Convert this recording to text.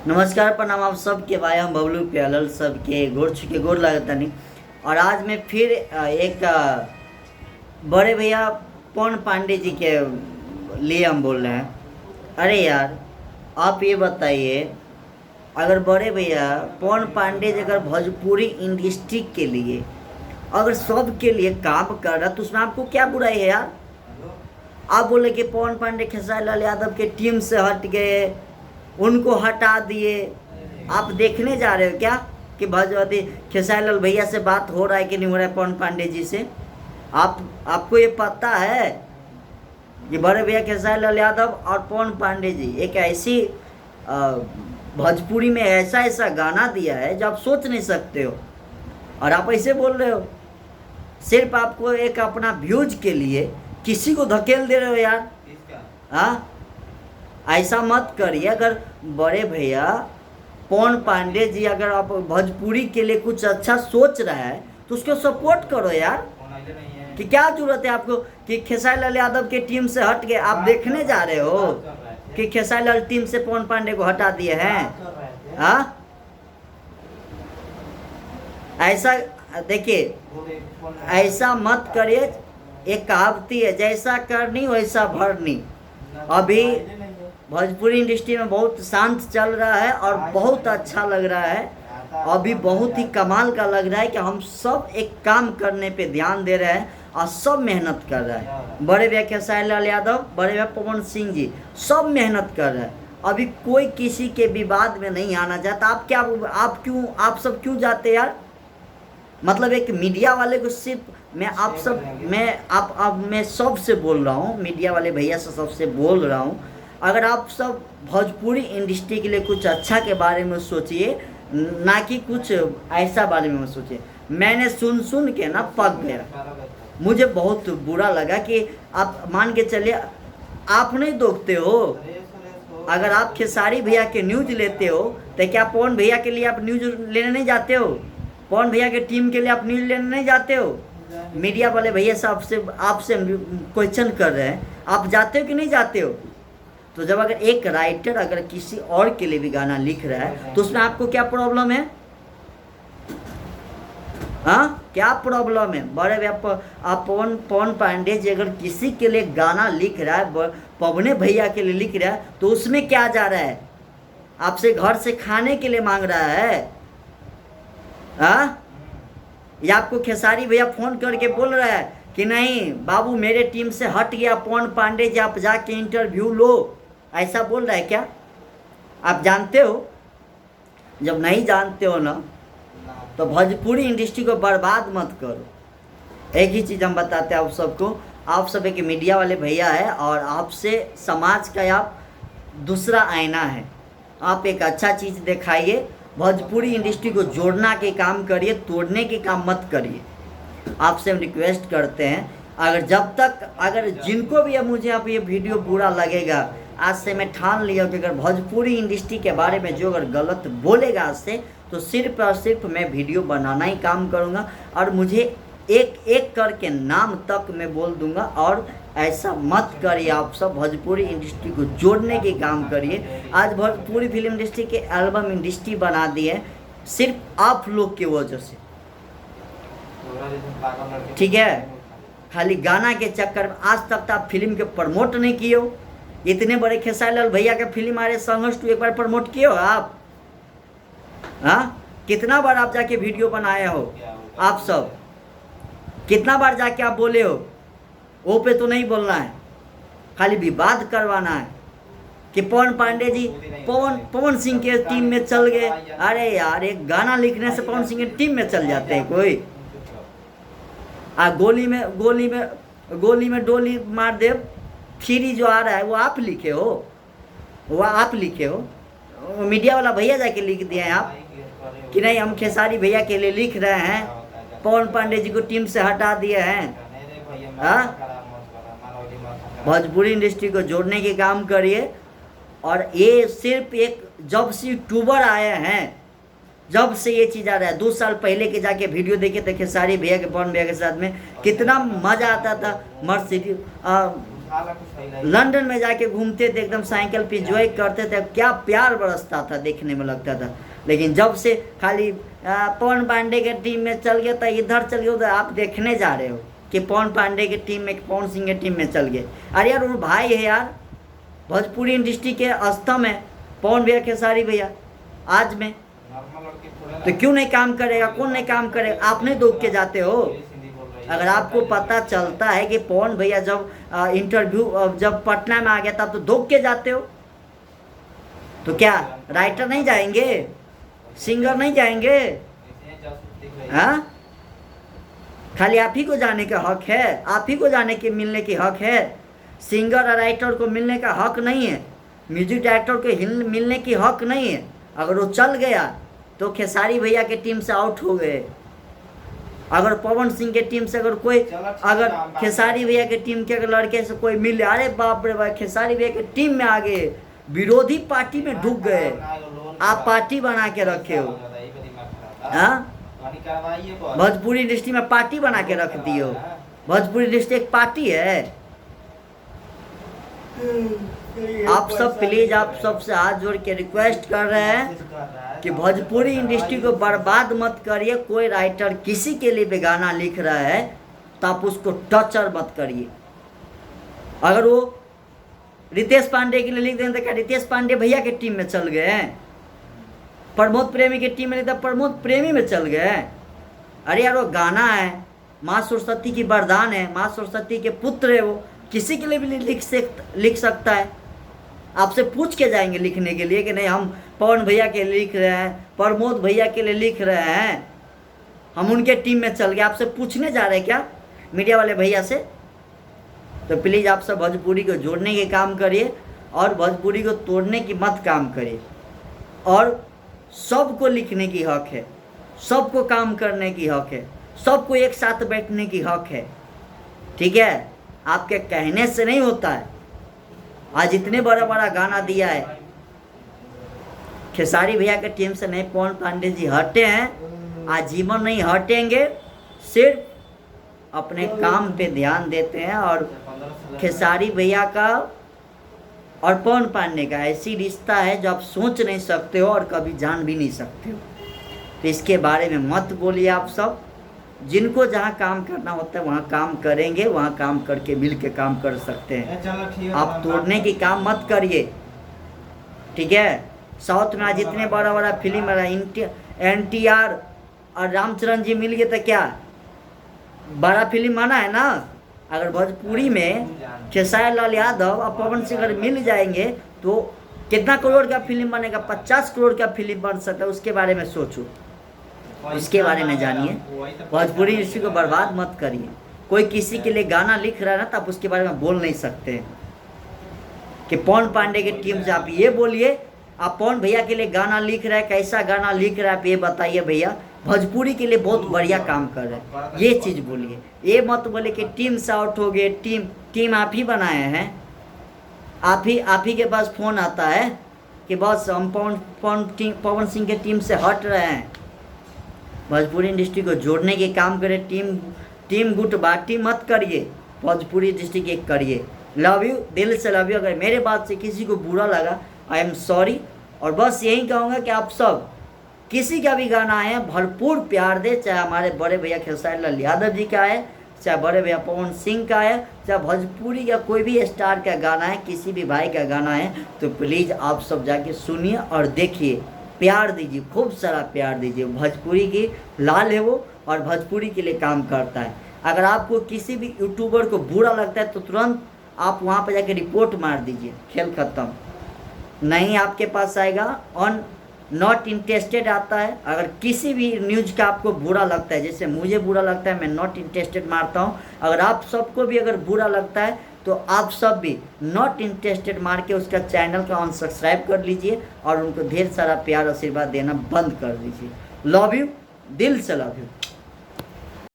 नमस्कार प्रणाम आप सबके भाई हम बबलू प्यालल सबके गोर छुके गोर लागता नहीं। और आज मैं फिर एक बड़े भैया पवन पांडे जी के लिए हम बोल रहे हैं। अरे यार आप ये बताइए, अगर बड़े भैया पवन पांडे जी अगर भोजपुरी इंडस्ट्री के लिए अगर सब के लिए काम कर रहा तो उसमें आपको क्या बुराई है यार। आप बोले कि पवन पांडे खेसारी लाल यादव के टीम से हट गए, उनको हटा दिए। आप देखने जा रहे हो क्या कि भगवती खेसारी लाल भैया से बात हो रहा है कि नहीं हो रहा है पवन पांडे जी से? आपको ये पता है कि बड़े भैया खेसारी लाल यादव और पवन पांडे जी एक ऐसी भोजपुरी में ऐसा ऐसा गाना दिया है जो आप सोच नहीं सकते हो, और आप ऐसे बोल रहे हो सिर्फ आपको एक अपना व्यूज के लिए किसी को धकेल दे रहे हो यार। हाँ, ऐसा मत करिए। अगर बड़े भैया पवन पांडे जी अगर आप भोजपुरी के लिए कुछ अच्छा सोच रहा है तो उसको सपोर्ट करो यार। कि क्या जरूरत है आपको कि खेसारी लाल यादव के टीम से हट गए? आप देखने जा रहे हो कि खेसारी लाल टीम से पवन पांडे को हटा दिए हैं। हाँ, ऐसा देखिए, ऐसा मत करिए। एक कहावती है, जैसा करनी वैसा भरनी। अभी भोजपुरी इंडस्ट्री में बहुत शांत चल रहा है और बहुत अच्छा लग रहा है। अभी बहुत ही कमाल का लग रहा है कि हम सब एक काम करने पे ध्यान दे रहे हैं और सब मेहनत कर रहा है। बड़े भैया खेसारी लाल यादव, बड़े भैया पवन सिंह जी सब मेहनत कर रहे हैं। अभी कोई किसी के विवाद में नहीं आना चाहता। आप सब क्यों जाते यार? मतलब एक मीडिया वाले को सिर्फ मैं सबसे बोल रहा हूँ, मीडिया वाले भैया से सबसे बोल रहा हूँ, अगर आप सब भोजपुरी इंडस्ट्री के लिए कुछ अच्छा के बारे में सोचिए, ना कि कुछ ऐसा बारे में सोचिए। मैंने सुन के ना पक गया। मुझे बहुत बुरा लगा कि आप मान के चलिए आप नहीं दोखते हो। अगर आप खेसारी भैया के न्यूज लेते हो तो क्या पवन भैया के लिए आप न्यूज लेने नहीं जाते हो? पवन भैया के टीम के लिए आप न्यूज लेने नहीं जाते हो? मीडिया वाले भैया से आपसे क्वेश्चन कर रहे हैं, आप जाते हो कि नहीं जाते हो? तो जब अगर एक राइटर अगर किसी और के लिए भी गाना लिख रहा है तो उसमें आपको क्या प्रॉब्लम है? हाँ, क्या प्रॉब्लम है? बड़े आप पवन पांडे जी अगर किसी के लिए गाना लिख रहा है, पवने भैया के लिए लिख रहा है, तो उसमें क्या जा रहा है? आपसे घर से खाने के लिए मांग रहा है? हाँ, या आपको खेसारी भैया फोन करके बोल रहा है कि नहीं बाबू मेरे टीम से हट गया पवन पांडे जी, आप जाके इंटरव्यू लो, ऐसा बोल रहा है क्या? आप जानते हो? जब नहीं जानते हो ना तो भोजपुरी इंडस्ट्री को बर्बाद मत करो। एक ही चीज़ हम बताते हैं आप सबको, आप सब एक मीडिया वाले भैया है और आपसे समाज का आप दूसरा आईना है। आप एक अच्छा चीज़ दिखाइए, भोजपुरी इंडस्ट्री को जोड़ना के काम करिए, तोड़ने के काम मत करिए। आपसे हम रिक्वेस्ट करते हैं, अगर जिनको भी मुझे अब ये वीडियो बुरा लगेगा, आज से मैं ठान लिया कि अगर भोजपुरी इंडस्ट्री के बारे में जो अगर गलत बोलेगा आज से, तो सिर्फ और सिर्फ मैं वीडियो बनाना ही काम करूँगा और मुझे एक एक करके नाम तक मैं बोल दूंगा। और ऐसा मत करिए, आप सब भोजपुरी इंडस्ट्री को जोड़ने के काम करिए। आज भोजपुरी फिल्म इंडस्ट्री के एल्बम इंडस्ट्री बना दी है सिर्फ आप लोग की वजह से, ठीक है? खाली गाना के चक्कर में आज तक तो आप फिल्म के प्रमोट नहीं किए हो। इतने बड़े खेसारी लाल भैया के फिल्म आ रहे, संघर्ष 2 एक बार प्रमोट किए हो आप? हाँ, कितना बार आप जाके वीडियो बनाए हो? आप सब कितना बार जाके आप बोले हो? वो पे तो नहीं बोलना है, खाली विवाद करवाना है कि पवन पांडे जी पवन सिंह के टीम में चल गए। अरे यार, एक गाना लिखने से पवन सिंह के टीम में चल जाते हैं कोई? गोली में डोली मार दे फ्री जो आ रहा है वो आप लिखे हो? मीडिया वाला भैया जाके लिख दिए हैं आप कि नहीं हम खेसारी भैया के लिए लिख रहे हैं, पवन पांडे जी को टीम से हटा दिए हैं। हाँ, भोजपुरी इंडस्ट्री को जोड़ने के काम करिए। और ये सिर्फ एक जब से यूट्यूबर आए हैं, जब से ये चीज़ आ रहा है, 2 साल पहले के जाके वीडियो देखे थे खेसारी भैया के, पवन भैया के साथ में कितना मज़ा आता था। लंदन में जाके घूमते थे, एकदम साइकिल पे एंजॉय करते थे, क्या प्यार बरसता था, देखने में लगता था। लेकिन जब से खाली पवन पांडे के टीम में चल गया, तो इधर चल गया, उधर आप देखने जा रहे हो कि पवन पांडे के टीम में, पवन सिंह के टीम में चल गए। अरे यार वो भाई है यार, भोजपुरी इंडस्ट्री के स्तंभ है पवन भैया, खेसारी भैया आज में, तो क्यों नहीं काम करेगा? कौन नहीं काम करेगा? आप नहीं दौड़ के जाते हो? अगर आपको पता चलता है कि पवन भैया जब इंटरव्यू जब पटना में आ गया तब तो दौड़ के जाते हो, तो क्या राइटर नहीं जाएंगे, सिंगर नहीं जाएंगे? हाँ, खाली आप ही को जाने का हक है, आप ही को जाने के मिलने की हक है। सिंगर और राइटर को मिलने का हक नहीं है, म्यूजिक डायरेक्टर को मिलने की हक नहीं है। अगर वो चल गया तो खेसारी भैया के टीम से आउट हो गए। अगर पवन सिंह के टीम से अगर कोई, अगर खेसारी भैया के टीम के अगर लड़के से कोई मिले, अरे बाप रे बाप, खेसारी भैया के टीम में आ गए, विरोधी पार्टी में ढुक गए, आप पार्टी बना के रखे हो। हाँ, भोजपुरी इंडस्ट्री में पार्टी बना के रख दी हो। भोजपुरी इंडस्ट्री एक पार्टी है। आप सब प्लीज, आप सबसे हाथ जोड़ के रिक्वेस्ट कर रहे हैं कि भोजपुरी इंडस्ट्री को बर्बाद मत करिए। कोई राइटर किसी के लिए भी गाना लिख रहा है तो आप उसको टचर मत करिए। अगर वो रितेश पांडे के लिए लिख दें तो क्या रितेश पांडे भैया के टीम में चल गए हैं? प्रमोद प्रेमी के टीम में लिखता, प्रमोद प्रेमी में चल गए हैं? अरे यार वो गाना है, माँ सरस्वती की वरदान है, माँ सरस्वती के पुत्र है, वो किसी के लिए भी लिख सकता है। आपसे पूछ के जाएंगे लिखने के लिए कि नहीं हम पवन भैया के लिए लिख रहे हैं, प्रमोद भैया के लिए लिख रहे हैं, हम उनके टीम में चल गए। आपसे पूछने जा रहे हैं क्या मीडिया वाले भैया से? तो प्लीज़ आप सब भोजपुरी को जोड़ने के काम करिए और भोजपुरी को तोड़ने की मत काम करिए। और सबको लिखने की हक है, सबको काम करने की हक है, सबको एक साथ बैठने की हक है। ठीक है, आपके कहने से नहीं होता है। आज इतने बड़ा बड़ा गाना दिया है, खेसारी भैया के टीम से नहीं पवन पांडे जी हटे हैं, आजीवन नहीं हटेंगे, सिर्फ अपने काम पे ध्यान देते हैं। और खेसारी भैया का और पवन पांडे का ऐसी रिश्ता है जो आप सोच नहीं सकते हो और कभी जान भी नहीं सकते हो। तो इसके बारे में मत बोलिए। आप सब जिनको जहाँ काम करना होता है वहाँ काम करेंगे, वहाँ काम करके मिल के काम कर सकते हैं। आप तोड़ने की काम मत करिए। ठीक है, साउथ में आज इतने बड़ा बड़ा फिल्म बना, NTR और रामचरण जी मिल गए तो क्या बड़ा फिल्म बना है ना। अगर भोजपुरी में खेसारी लाल यादव और पवन सिंह अगर मिल जाएंगे तो कितना करोड़ का फिल्म बनेगा? 50 करोड़ का फिल्म बन सकता है। उसके बारे में सोचो, उसके बारे में जानिए। भोजपुरी इंडस्ट्री को बर्बाद मत करिए। कोई किसी के लिए गाना लिख रहा है ना तो आप उसके बारे में बोल नहीं सकते कि पवन पांडे की टीम से आप ये बोलिए, आप पवन भैया के लिए गाना लिख रहा है, कैसा गाना लिख रहा है आप ये बताइए भैया, भोजपुरी के लिए बहुत बढ़िया काम कर रहे हैं, ये चीज़ बोलिए। ये मत बोले कि टीम से आउट हो गए। टीम आप ही बनाए हैं, आप ही के पास फ़ोन आता है कि बस हम पवन सिंह के टीम से हट रहे हैं। भोजपुरी इंडस्ट्री को जोड़ने के काम करें। टीम गुटबाजी मत करिए, भोजपुरी इंडस्ट्री के करिए। लव यू, दिल से लव यू। अगर मेरे बात से किसी को बुरा लगा आई एम सॉरी। और बस यही कहूँगा कि आप सब किसी का भी गाना आए भरपूर प्यार दे, चाहे हमारे बड़े भैया खेसारी लाल यादव जी का है, चाहे बड़े भैया पवन सिंह का है, चाहे भोजपुरी या कोई भी स्टार का गाना है, किसी भी भाई का गाना है, तो प्लीज़ आप सब जाके सुनिए और देखिए, प्यार दीजिए, खूब सारा प्यार दीजिए। भोजपुरी की लाल है वो और भोजपुरी के लिए काम करता है। अगर आपको किसी भी यूट्यूबर को बुरा लगता है तो तुरंत आप वहाँ पर जाके रिपोर्ट मार दीजिए, खेल ख़त्म। नहीं आपके पास आएगा, ऑन नॉट इंटरेस्टेड आता है। अगर किसी भी न्यूज़ का आपको बुरा लगता है, जैसे मुझे बुरा लगता है मैं नॉट इंटरेस्टेड मारता हूँ, अगर आप सबको भी अगर बुरा लगता है तो आप सब भी नॉट इंटरेस्टेड मार के उसका चैनल का अनसब्सक्राइब कर लीजिए और उनको ढेर सारा प्यार आशीर्वाद देना बंद कर दीजिए। लव यू, दिल से लव यू।